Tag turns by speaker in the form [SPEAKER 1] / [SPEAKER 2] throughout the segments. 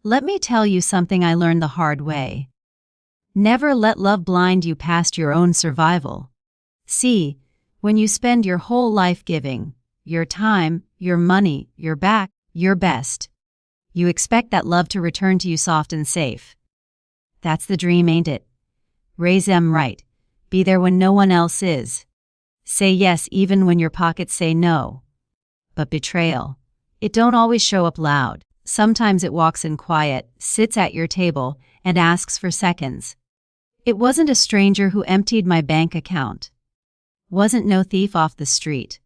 [SPEAKER 1] Let me tell you something I learned the hard way. Never let love blind you past your own survival. See, when you spend your whole life giving, your time, your money, your back, your best, you expect that love to return to you soft and safe. That's the dream, ain't it? Raise them right. Be there when no one else is. Say yes even when your pockets say no. But betrayal, it don't always show up loud. Sometimes it walks in quiet, sits at your table, and asks for seconds. It wasn't a stranger who emptied my bank account. Wasn't no thief off the street.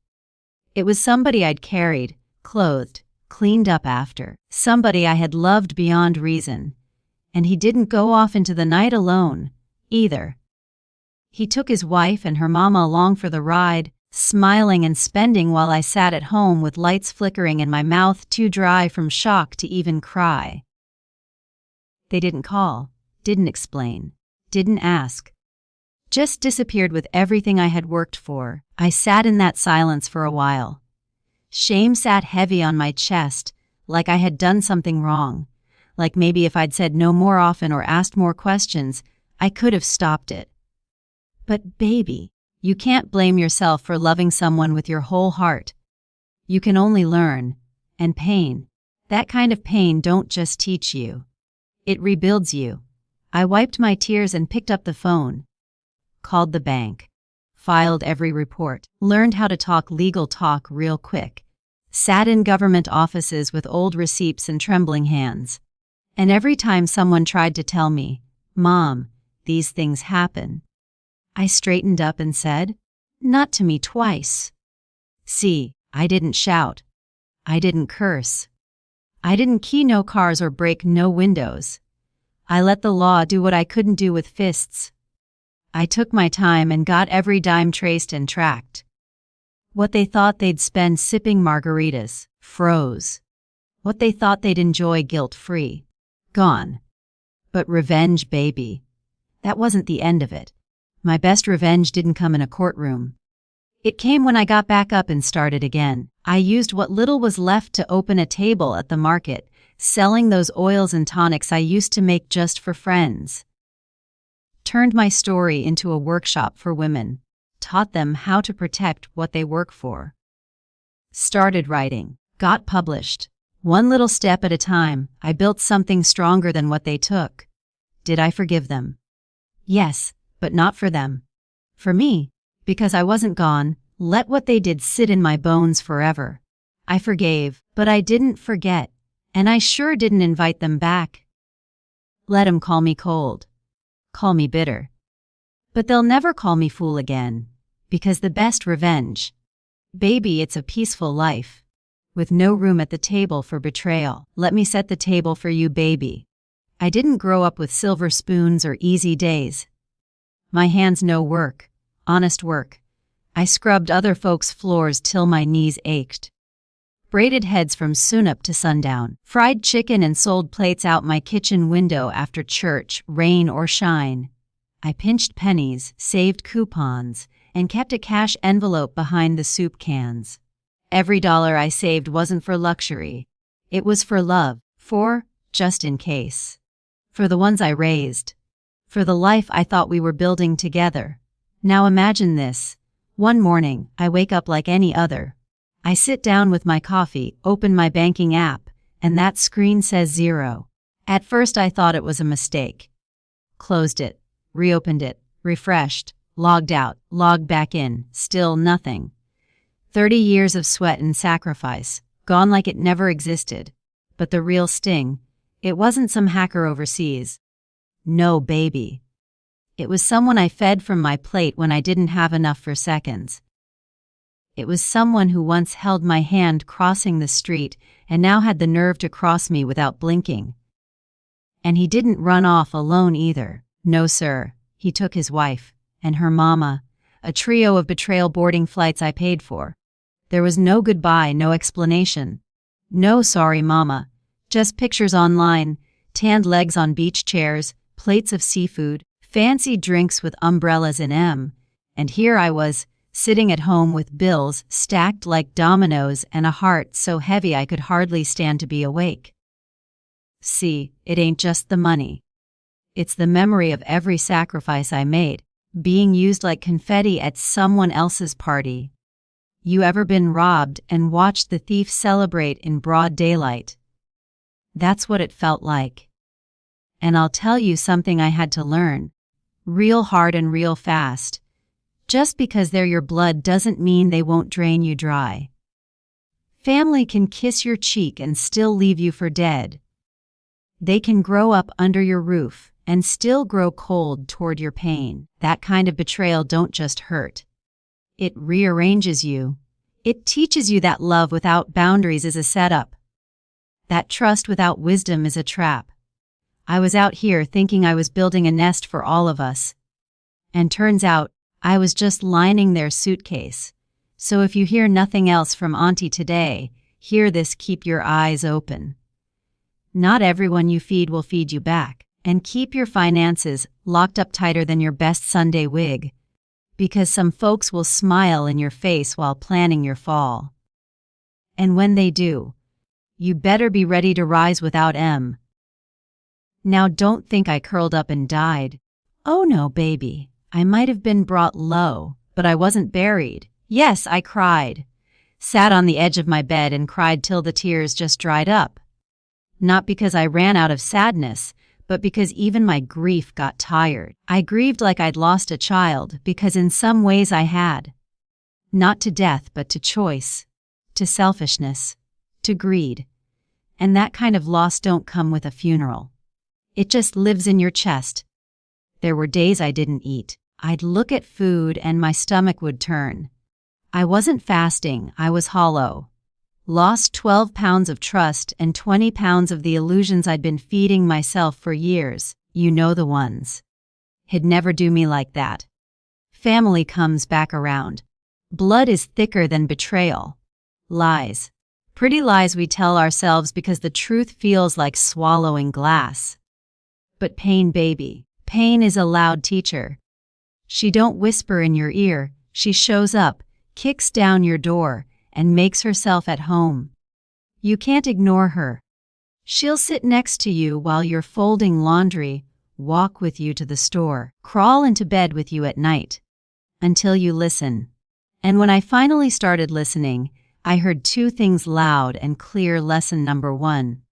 [SPEAKER 1] It was somebody I'd carried, clothed, cleaned up after. Somebody I had loved beyond reason. And he didn't go off into the night alone, either. He took his wife and her mama along for the ride, smiling and spending while I sat at home with lights flickering and my mouth too dry from shock to even cry. They didn't call, didn't explain, didn't ask. Just disappeared with everything I had worked for. I sat in that silence for a while. Shame sat heavy on my chest, like I had done something wrong. Like maybe if I'd said no more often or asked more questions, I could have stopped it. But baby, you can't blame yourself for loving someone with your whole heart. You can only learn. And pain, that kind of pain don't just teach you. It rebuilds you. I wiped my tears and picked up the phone. Called the bank. Filed every report. Learned how to talk legal talk real quick. Sat in government offices with old receipts and trembling hands. And every time someone tried to tell me, "Mom, these things happen," I straightened up and said, "Not to me twice." See, I didn't shout. I didn't curse. I didn't key no cars or break no windows. I let the law do what I couldn't do with fists. I took my time and got every dime traced and tracked. What they thought they'd spend sipping margaritas, froze. What they thought they'd enjoy guilt-free, gone. But revenge, baby. That wasn't the end of it. My best revenge didn't come in a courtroom. It came when I got back up and started again. I used what little was left to open a table at the market, selling those oils and tonics I used to make just for friends. Turned my story into a workshop for women. Taught them how to protect what they work for. Started writing. Got published. One little step at a time, I built something stronger than what they took. Did I forgive them? Yes, but not for them. For me, because I wasn't gone, let what they did sit in my bones forever. I forgave, but I didn't forget, and I sure didn't invite them back. Let 'em call me cold. Call me bitter. But they'll never call me fool again, because the best revenge, baby, it's a peaceful life, with no room at the table for betrayal. Let me set the table for you, baby. I didn't grow up with silver spoons or easy days. My hands know work, honest work. I scrubbed other folks' floors till my knees ached. Braided heads from sunup to sundown, fried chicken and sold plates out my kitchen window after church, rain or shine. I pinched pennies, saved coupons, and kept a cash envelope behind the soup cans. Every dollar I saved wasn't for luxury. It was for love, for, just in case. For the ones I raised. For the life I thought we were building together. Now imagine this. One morning, I wake up like any other. I sit down with my coffee, open my banking app, and that screen says 0. At first I thought it was a mistake. Closed it, reopened it, refreshed, logged out, logged back in, still nothing. 30 years of sweat and sacrifice, gone like it never existed. But the real sting, it wasn't some hacker overseas. No, baby. It was someone I fed from my plate when I didn't have enough for seconds. It was someone who once held my hand crossing the street and now had the nerve to cross me without blinking. And he didn't run off alone either. No, sir. He took his wife and her mama, a trio of betrayal boarding flights I paid for. There was no goodbye, no explanation. No sorry, mama. Just pictures online, tanned legs on beach chairs, plates of seafood, fancy drinks with umbrellas in M. And here I was, sitting at home with bills stacked like dominoes and a heart so heavy I could hardly stand to be awake. See, it ain't just the money. It's the memory of every sacrifice I made, being used like confetti at someone else's party. You ever been robbed and watched the thief celebrate in broad daylight? That's what it felt like. And I'll tell you something I had to learn. Real hard and real fast. Just because they're your blood doesn't mean they won't drain you dry. Family can kiss your cheek and still leave you for dead. They can grow up under your roof and still grow cold toward your pain. That kind of betrayal don't just hurt. It rearranges you. It teaches you that love without boundaries is a setup. That trust without wisdom is a trap. I was out here thinking I was building a nest for all of us. And turns out, I was just lining their suitcase. So if you hear nothing else from Auntie today, hear this: keep your eyes open. Not everyone you feed will feed you back. And keep your finances locked up tighter than your best Sunday wig. Because some folks will smile in your face while planning your fall. And when they do, you better be ready to rise without em. Now don't think I curled up and died. Oh no, baby. I might have been brought low, but I wasn't buried. Yes, I cried. Sat on the edge of my bed and cried till the tears just dried up. Not because I ran out of sadness, but because even my grief got tired. I grieved like I'd lost a child, because in some ways I had. Not to death, but to choice, to selfishness, to greed. And that kind of loss don't come with a funeral. It just lives in your chest. There were days I didn't eat. I'd look at food and my stomach would turn. I wasn't fasting, I was hollow. Lost 12 pounds of trust and 20 pounds of the illusions I'd been feeding myself for years. You know the ones. He'd never do me like that. Family comes back around. Blood is thicker than betrayal. Lies. Pretty lies we tell ourselves because the truth feels like swallowing glass. But pain, baby, pain is a loud teacher. She don't whisper in your ear, she shows up, kicks down your door, and makes herself at home. You can't ignore her. She'll sit next to you while you're folding laundry, walk with you to the store, crawl into bed with you at night. Until you listen. And when I finally started listening, I heard two things loud and clear. Lesson number 1.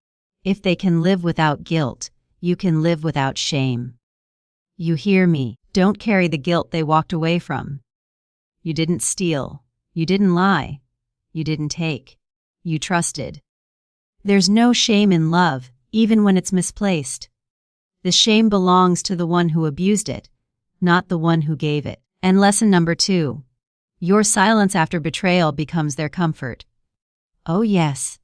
[SPEAKER 1] If they can live without guilt, you can live without shame. You hear me? Don't carry the guilt they walked away from. You didn't steal. You didn't lie. You didn't take. You trusted. There's no shame in love, even when it's misplaced. The shame belongs to the one who abused it, not the one who gave it. And lesson number 2. Your silence after betrayal becomes their comfort. Oh yes.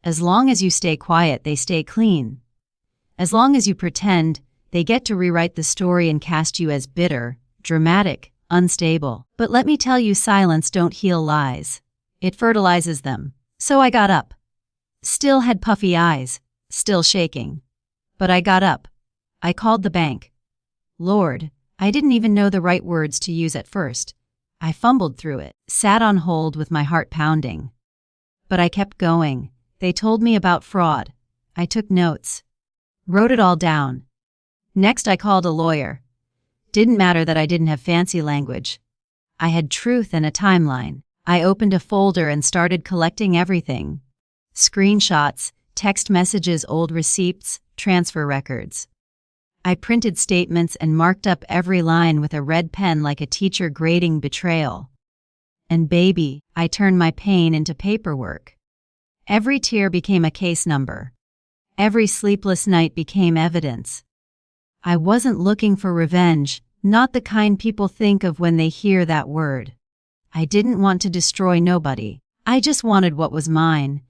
[SPEAKER 1] As long as you stay quiet, they stay clean. As long as you pretend, they get to rewrite the story and cast you as bitter, dramatic, unstable. But let me tell you, silence don't heal lies. It fertilizes them. So I got up. Still had puffy eyes, still shaking. But I got up. I called the bank. Lord, I didn't even know the right words to use at first. I fumbled through it, sat on hold with my heart pounding. But I kept going. They told me about fraud. I took notes. Wrote it all down. Next I called a lawyer. Didn't matter that I didn't have fancy language. I had truth and a timeline. I opened a folder and started collecting everything. Screenshots, text messages, old receipts, transfer records. I printed statements and marked up every line with a red pen like a teacher grading betrayal. And baby, I turned my pain into paperwork. Every tear became a case number. Every sleepless night became evidence. I wasn't looking for revenge, not the kind people think of when they hear that word. I didn't want to destroy nobody. I just wanted what was mine.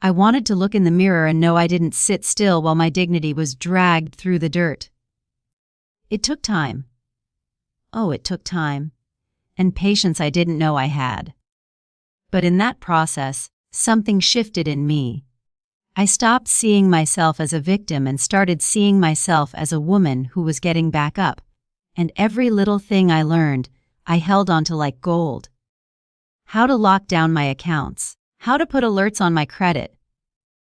[SPEAKER 1] I wanted to look in the mirror and know I didn't sit still while my dignity was dragged through the dirt. It took time. Oh, it took time. And patience I didn't know I had. But in that process, something shifted in me. I stopped seeing myself as a victim and started seeing myself as a woman who was getting back up. And every little thing I learned, I held onto like gold. How to lock down my accounts. How to put alerts on my credit.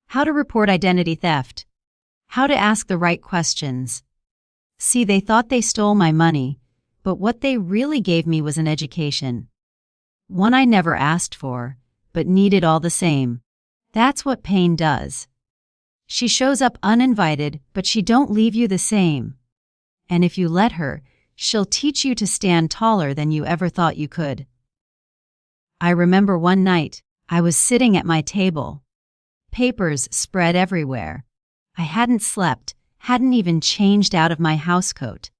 [SPEAKER 1] How to report identity theft. How to ask the right questions. See, they thought they stole my money, but what they really gave me was an education. One I never asked for, but needed all the same. That's what pain does. She shows up uninvited, but she don't leave you the same. And if you let her, she'll teach you to stand taller than you ever thought you could. I remember one night, I was sitting at my table. Papers spread everywhere. I hadn't slept, hadn't even changed out of my housecoat.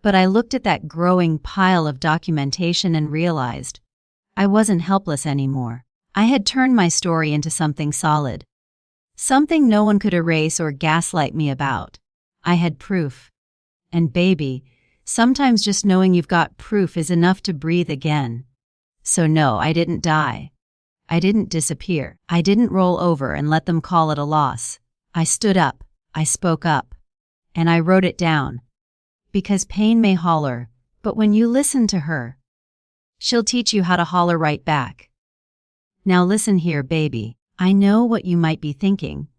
[SPEAKER 1] But I looked at that growing pile of documentation and realized I wasn't helpless anymore. I had turned my story into something solid. Something no one could erase or gaslight me about. I had proof. And baby, sometimes just knowing you've got proof is enough to breathe again. So no, I didn't die. I didn't disappear. I didn't roll over and let them call it a loss. I stood up, I spoke up, and I wrote it down. Because pain may holler, but when you listen to her, she'll teach you how to holler right back. Now listen here, baby. I know what you might be thinking.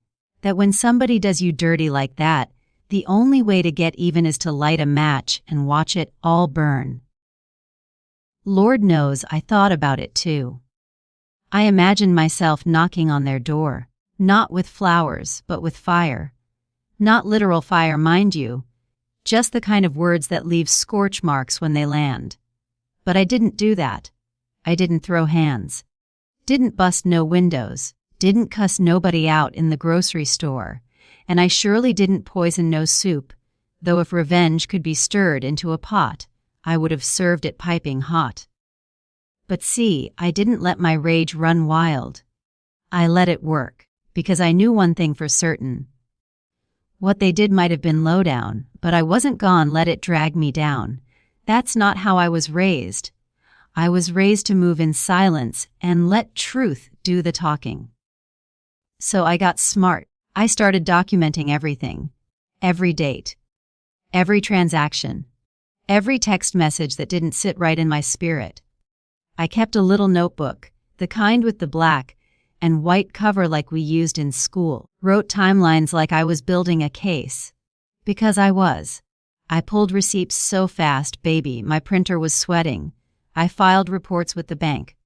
[SPEAKER 1] That when somebody does you dirty like that, the only way to get even is to light a match and watch it all burn. Lord knows I thought about it too. I imagined myself knocking on their door, not with flowers, but with fire. Not literal fire, mind you, just the kind of words that leave scorch marks when they land. But I didn't do that. I didn't throw hands. Didn't bust no windows. Didn't cuss nobody out in the grocery store. And I surely didn't poison no soup, though if revenge could be stirred into a pot, I would have served it piping hot. But see, I didn't let my rage run wild. I let it work, because I knew one thing for certain. What they did might have been lowdown, but I wasn't gone let it drag me down. That's not how I was raised. I was raised to move in silence and let truth do the talking. So I got smart. I started documenting everything. Every date. Every transaction. Every text message that didn't sit right in my spirit. I kept a little notebook, the kind with the black and white cover like we used in school. Wrote timelines like I was building a case. Because I was. I pulled receipts so fast, baby, my printer was sweating. I filed reports with the bank.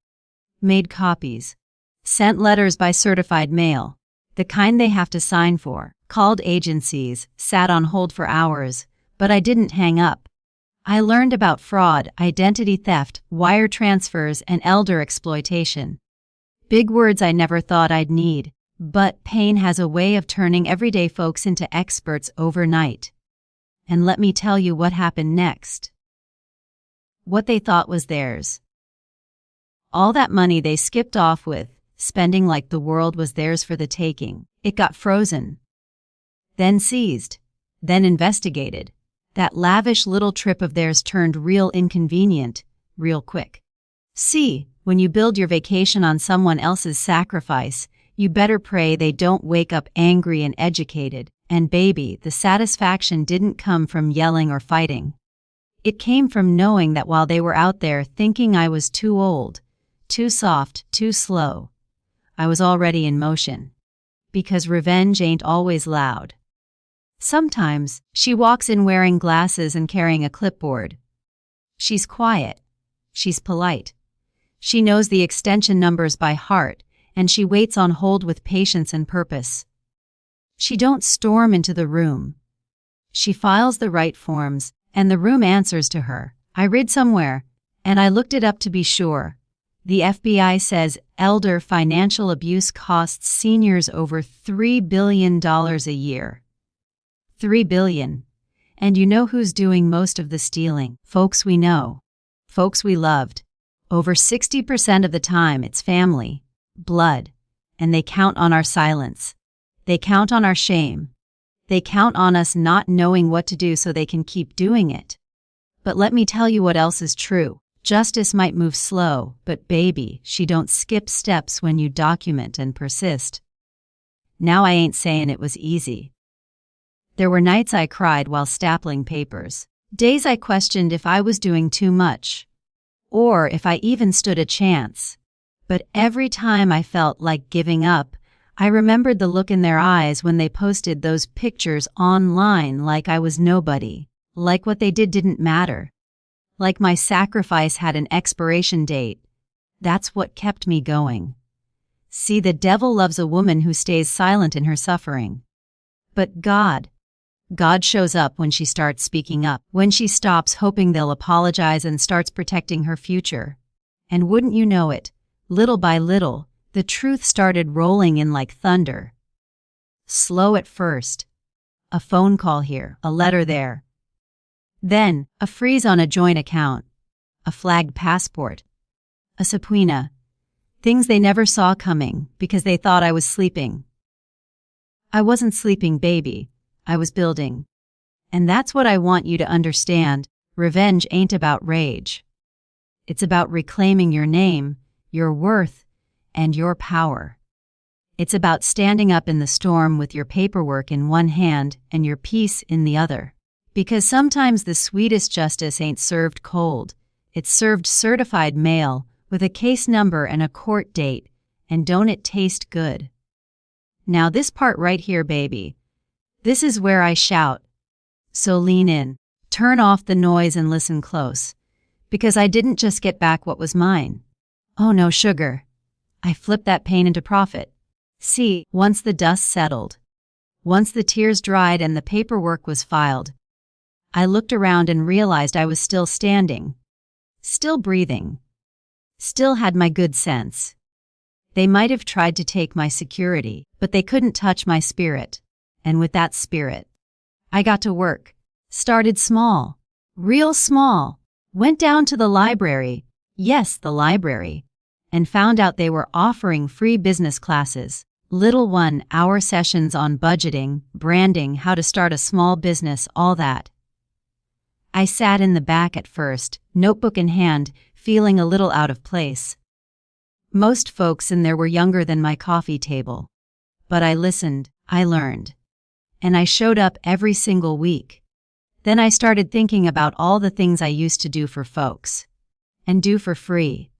[SPEAKER 1] Made copies. Sent letters by certified mail. The kind they have to sign for. Called agencies, sat on hold for hours, but I didn't hang up. I learned about fraud, identity theft, wire transfers, and elder exploitation. Big words I never thought I'd need, but pain has a way of turning everyday folks into experts overnight. And let me tell you what happened next. What they thought was theirs. All that money they skipped off with, spending like the world was theirs for the taking. It got frozen. Then seized. Then investigated. That lavish little trip of theirs turned real inconvenient, real quick. See, when you build your vacation on someone else's sacrifice, you better pray they don't wake up angry and educated. And baby, the satisfaction didn't come from yelling or fighting. It came from knowing that while they were out there thinking I was too old, too soft, too slow, I was already in motion. Because revenge ain't always loud. Sometimes, she walks in wearing glasses and carrying a clipboard. She's quiet. She's polite. She knows the extension numbers by heart, and she waits on hold with patience and purpose. She don't storm into the room. She files the right forms, and the room answers to her. I read somewhere, and I looked it up to be sure. The FBI says elder financial abuse costs seniors over $3 billion a year. $3 billion. And you know who's doing most of the stealing? Folks we know. Folks we loved. Over 60% of the time it's family, blood, and they count on our silence. They count on our shame. They count on us not knowing what to do so they can keep doing it. But let me tell you what else is true. Justice might move slow, but baby, she don't skip steps when you document and persist. Now I ain't saying it was easy. There were nights I cried while stapling papers. Days I questioned if I was doing too much. Or if I even stood a chance. But every time I felt like giving up, I remembered the look in their eyes when they posted those pictures online like I was nobody, like what they did didn't matter, like my sacrifice had an expiration date. That's what kept me going. See, the devil loves a woman who stays silent in her suffering. But God shows up when she starts speaking up, when she stops hoping they'll apologize and starts protecting her future. And wouldn't you know it, little by little, the truth started rolling in like thunder. Slow at first. A phone call here, a letter there. Then, a freeze on a joint account, a flagged passport, a subpoena. Things they never saw coming because they thought I was sleeping. I wasn't sleeping, baby. I was building. And that's what I want you to understand. Revenge ain't about rage. It's about reclaiming your name, your worth, and your power. It's about standing up in the storm with your paperwork in one hand and your peace in the other. Because sometimes the sweetest justice ain't served cold. It's served certified mail with a case number and a court date, and don't it taste good? Now this part right here, baby. This is where I shout. So lean in, turn off the noise and listen close. Because I didn't just get back what was mine. Oh no, sugar. I flipped that pain into profit. See, once the dust settled, once the tears dried and the paperwork was filed, I looked around and realized I was still standing, still breathing, still had my good sense. They might have tried to take my security, but they couldn't touch my spirit. And with that spirit, I got to work. Started small, real small. Went down to the library, yes, the library, and found out they were offering free business classes, little 1-hour sessions on budgeting, branding, how to start a small business, all that. I sat in the back at first, notebook in hand, feeling a little out of place. Most folks in there were younger than my coffee table. But I listened, I learned. And I showed up every single week. Then I started thinking about all the things I used to do for folks. And do for free.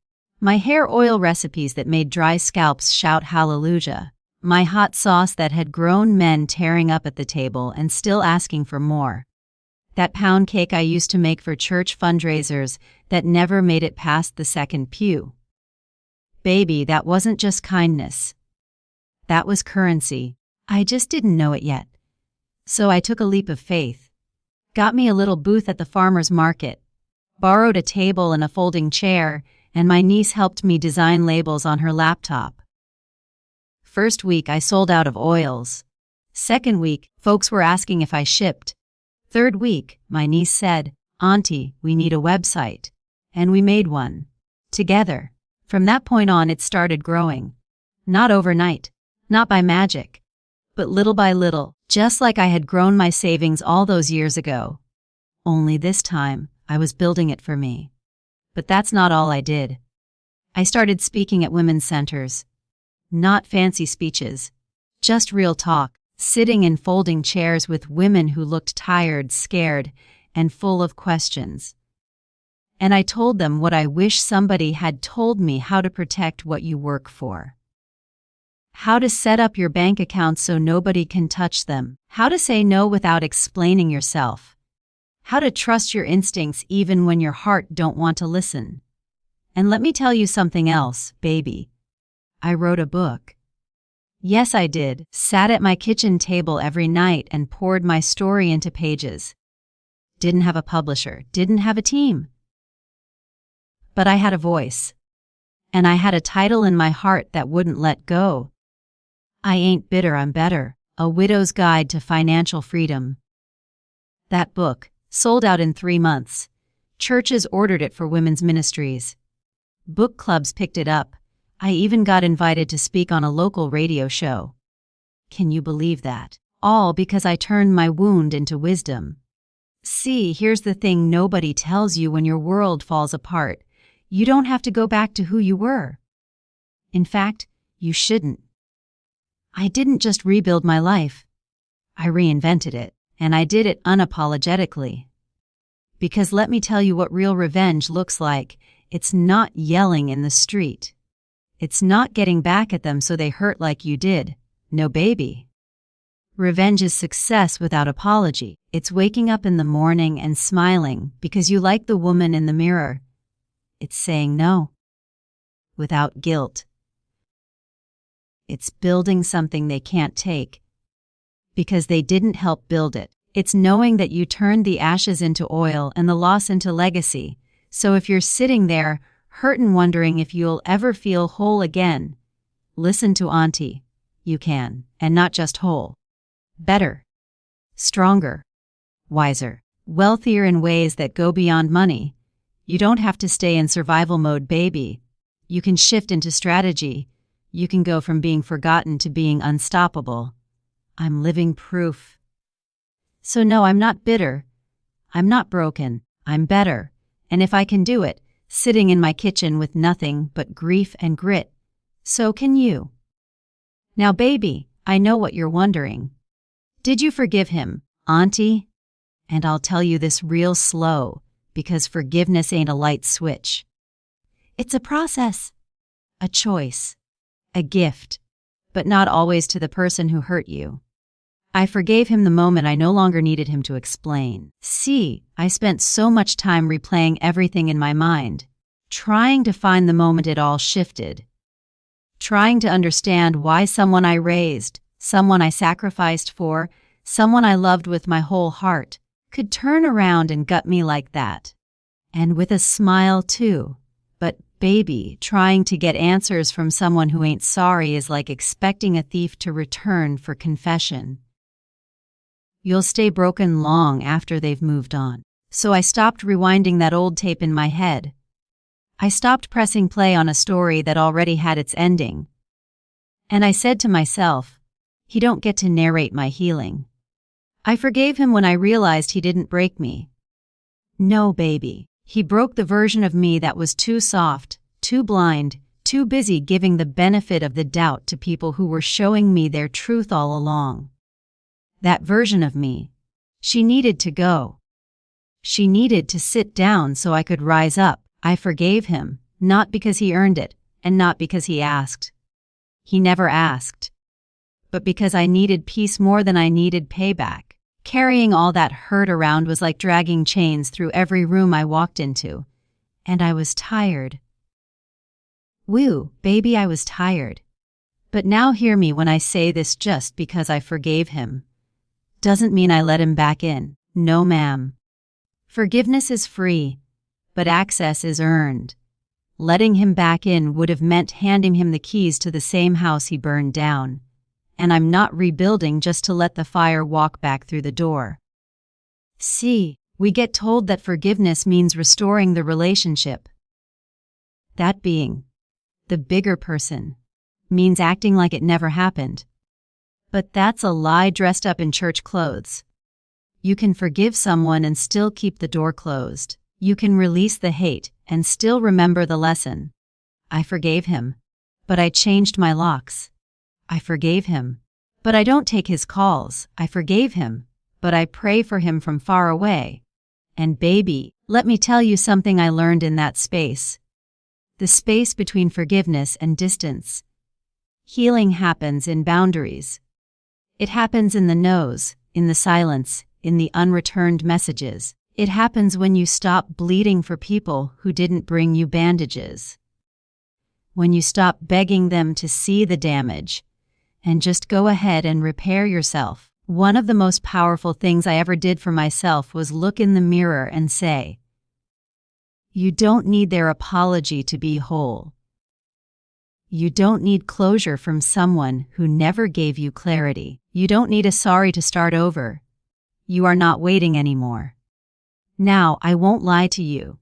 [SPEAKER 1] My hair oil recipes that made dry scalps shout hallelujah. My hot sauce that had grown men tearing up at the table and still asking for more. That pound cake I used to make for church fundraisers that never made it past the second pew. Baby, that wasn't just kindness. That was currency. I just didn't know it yet. So I took a leap of faith. Got me a little booth at the farmer's market. Borrowed a table and a folding chair, and my niece helped me design labels on her laptop. First week, I sold out of oils. Second week, folks were asking if I shipped. Third week, my niece said, "Auntie, we need a website." And we made one. Together. From that point on, it started growing. Not overnight. Not by magic. But little by little, just like I had grown my savings all those years ago. Only this time, I was building it for me. But that's not all I did. I started speaking at women's centers. Not fancy speeches. Just real talk. Sitting in folding chairs with women who looked tired, scared, and full of questions. And I told them what I wish somebody had told me: how to protect what you work for. How to set up your bank accounts so nobody can touch them. How to say no without explaining yourself. How to trust your instincts even when your heart don't want to listen. And let me tell you something else, baby. I wrote a book. Yes, I did. Sat at my kitchen table every night and poured my story into pages. Didn't have a publisher, didn't have a team. But I had a voice. And I had a title in my heart that wouldn't let go. I Ain't Bitter, I'm Better, A Widow's Guide to Financial Freedom. That book sold out in 3 months. Churches ordered it for women's ministries. Book clubs picked it up. I even got invited to speak on a local radio show. Can you believe that? All because I turned my wound into wisdom. See, here's the thing nobody tells you when your world falls apart. You don't have to go back to who you were. In fact, you shouldn't. I didn't just rebuild my life. I reinvented it, and I did it unapologetically. Because let me tell you what real revenge looks like. It's not yelling in the street. It's not getting back at them so they hurt like you did. No, baby. Revenge is success without apology. It's waking up in the morning and smiling because you like the woman in the mirror. It's saying no without guilt. It's building something they can't take because they didn't help build it. It's knowing that you turned the ashes into oil and the loss into legacy. So if you're sitting there, hurt and wondering if you'll ever feel whole again, listen to Auntie. You can, and not just whole. Better, stronger, wiser, wealthier in ways that go beyond money. You don't have to stay in survival mode, baby. You can shift into strategy. You can go from being forgotten to being unstoppable. I'm living proof. So no, I'm not bitter. I'm not broken. I'm better. And if I can do it, sitting in my kitchen with nothing but grief and grit, so can you. Now, baby, I know what you're wondering. Did you forgive him, Auntie? And I'll tell you this real slow, because forgiveness ain't a light switch. It's a process, a choice, a gift, but not always to the person who hurt you. I forgave him the moment I no longer needed him to explain. See, I spent so much time replaying everything in my mind, trying to find the moment it all shifted, trying to understand why someone I raised, someone I sacrificed for, someone I loved with my whole heart, could turn around and gut me like that. And with a smile too. But baby, trying to get answers from someone who ain't sorry is like expecting a thief to return for confession. You'll stay broken long after they've moved on. So I stopped rewinding that old tape in my head. I stopped pressing play on a story that already had its ending. And I said to myself, he don't get to narrate my healing. I forgave him when I realized he didn't break me. No, baby. He broke the version of me that was too soft, too blind, too busy giving the benefit of the doubt to people who were showing me their truth all along. That version of me, she needed to go. She needed to sit down so I could rise up. I forgave him, not because he earned it, and not because he asked. He never asked. But because I needed peace more than I needed payback. Carrying all that hurt around was like dragging chains through every room I walked into. And I was tired. Woo, baby, I was tired. But now hear me when I say this: just because I forgave him doesn't mean I let him back in. No, ma'am. Forgiveness is free, but access is earned. Letting him back in would have meant handing him the keys to the same house he burned down. And I'm not rebuilding just to let the fire walk back through the door. See, we get told that forgiveness means restoring the relationship. That being the bigger person means acting like it never happened. But that's a lie dressed up in church clothes. You can forgive someone and still keep the door closed. You can release the hate and still remember the lesson. I forgave him, but I changed my locks. I forgave him, but I don't take his calls. I forgave him, but I pray for him from far away. And baby, let me tell you something I learned in that space. The space between forgiveness and distance. Healing happens in boundaries. It happens in the no's, in the silence, in the unreturned messages. It happens when you stop bleeding for people who didn't bring you bandages. When you stop begging them to see the damage and just go ahead and repair yourself. One of the most powerful things I ever did for myself was look in the mirror and say, you don't need their apology to be whole. You don't need closure from someone who never gave you clarity. You don't need a sorry to start over. You are not waiting anymore. Now, I won't lie to you.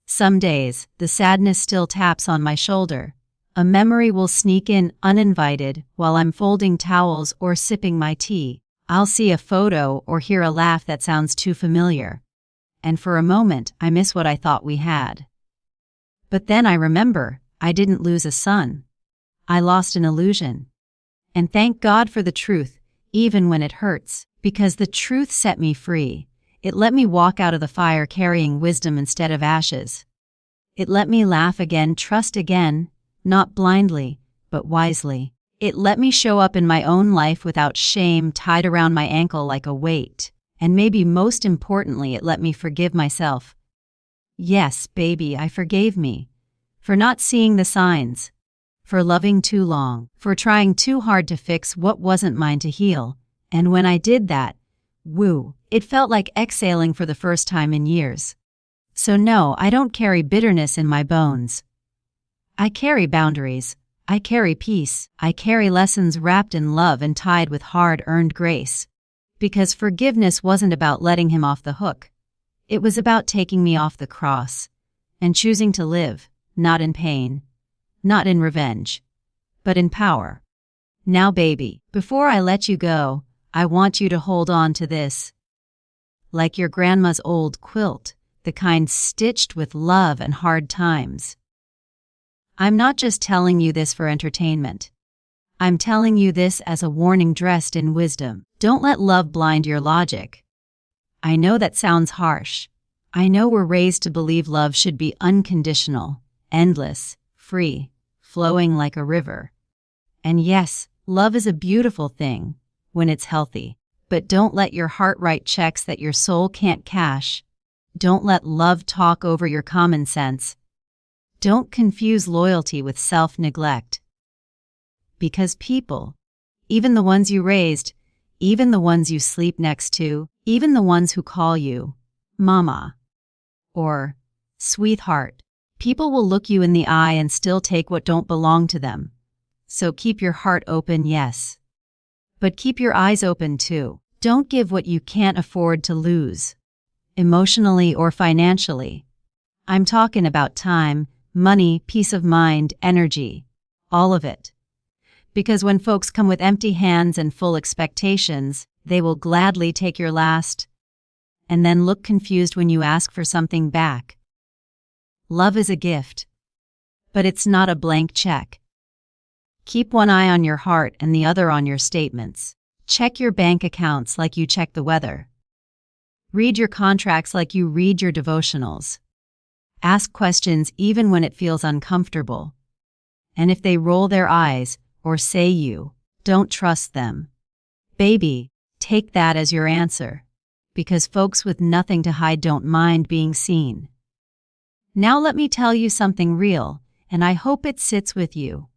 [SPEAKER 1] Some days, the sadness still taps on my shoulder. A memory will sneak in uninvited while I'm folding towels or sipping my tea. I'll see a photo or hear a laugh that sounds too familiar. And for a moment, I miss what I thought we had. But then I remember, I didn't lose a son. I lost an illusion. And thank God for the truth, even when it hurts, because the truth set me free. It let me walk out of the fire carrying wisdom instead of ashes. It let me laugh again, trust again, not blindly, but wisely. It let me show up in my own life without shame tied around my ankle like a weight. And maybe most importantly, it let me forgive myself. Yes, baby, I forgave me. For not seeing the signs. For loving too long. For trying too hard to fix what wasn't mine to heal. And when I did that, woo, it felt like exhaling for the first time in years. So no, I don't carry bitterness in my bones. I carry boundaries. I carry peace. I carry lessons wrapped in love and tied with hard-earned grace. Because forgiveness wasn't about letting him off the hook. It was about taking me off the cross and choosing to live, not in pain, not in revenge, but in power. Now, baby, before I let you go, I want you to hold on to this. Like your grandma's old quilt, the kind stitched with love and hard times. I'm not just telling you this for entertainment. I'm telling you this as a warning dressed in wisdom. Don't let love blind your logic. I know that sounds harsh. I know we're raised to believe love should be unconditional, endless, free, flowing like a river. And yes, love is a beautiful thing when it's healthy. But don't let your heart write checks that your soul can't cash. Don't let love talk over your common sense. Don't confuse loyalty with self-neglect. Because people, even the ones you raised, even the ones you sleep next to, even the ones who call you mama or sweetheart, people will look you in the eye and still take what don't belong to them. So keep your heart open, yes. But keep your eyes open too. Don't give what you can't afford to lose, emotionally or financially. I'm talking about time, money, peace of mind, energy, all of it. Because when folks come with empty hands and full expectations, they will gladly take your last, and then look confused when you ask for something back. Love is a gift, but it's not a blank check. Keep one eye on your heart and the other on your statements. Check your bank accounts like you check the weather. Read your contracts like you read your devotionals. Ask questions even when it feels uncomfortable. And if they roll their eyes or say you don't trust them, baby, take that as your answer. Because folks with nothing to hide don't mind being seen. Now let me tell you something real, and I hope it sits with you.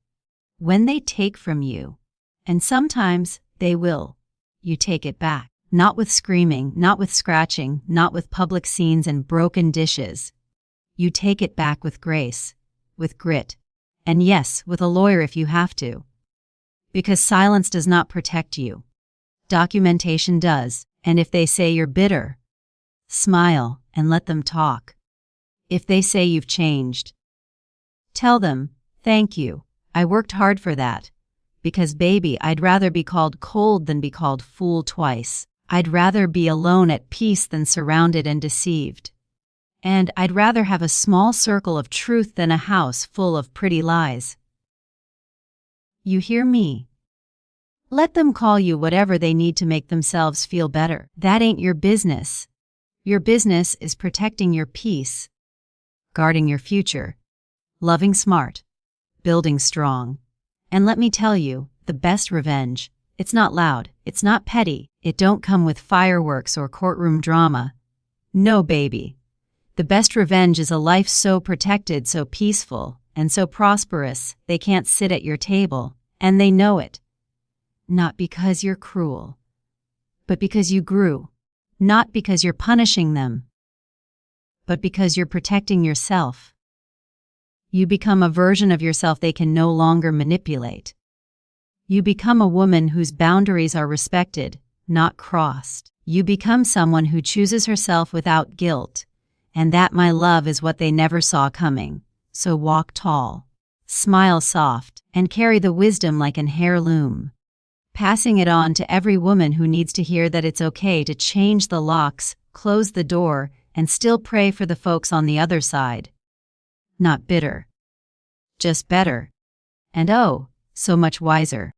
[SPEAKER 1] When they take from you, and sometimes they will, you take it back. Not with screaming, not with scratching, not with public scenes and broken dishes. You take it back with grace, with grit, and yes, with a lawyer if you have to. Because silence does not protect you. Documentation does, and if they say you're bitter, smile and let them talk. If they say you've changed, tell them, thank you, I worked hard for that. Because baby, I'd rather be called cold than be called fool twice. I'd rather be alone at peace than surrounded and deceived. And I'd rather have a small circle of truth than a house full of pretty lies. You hear me? Let them call you whatever they need to make themselves feel better. That ain't your business. Your business is protecting your peace, guarding your future, loving smart, building strong. And let me tell you, the best revenge, it's not loud, it's not petty, it don't come with fireworks or courtroom drama. No, baby. The best revenge is a life so protected, so peaceful, and so prosperous, they can't sit at your table, and they know it. Not because you're cruel, but because you grew. Not because you're punishing them, but because you're protecting yourself. You become a version of yourself they can no longer manipulate. You become a woman whose boundaries are respected, not crossed. You become someone who chooses herself without guilt. And that, my love, is what they never saw coming. So walk tall, smile soft, and carry the wisdom like an heirloom. Passing it on to every woman who needs to hear that it's okay to change the locks, close the door, and still pray for the folks on the other side. Not bitter. Just better. And oh, so much wiser.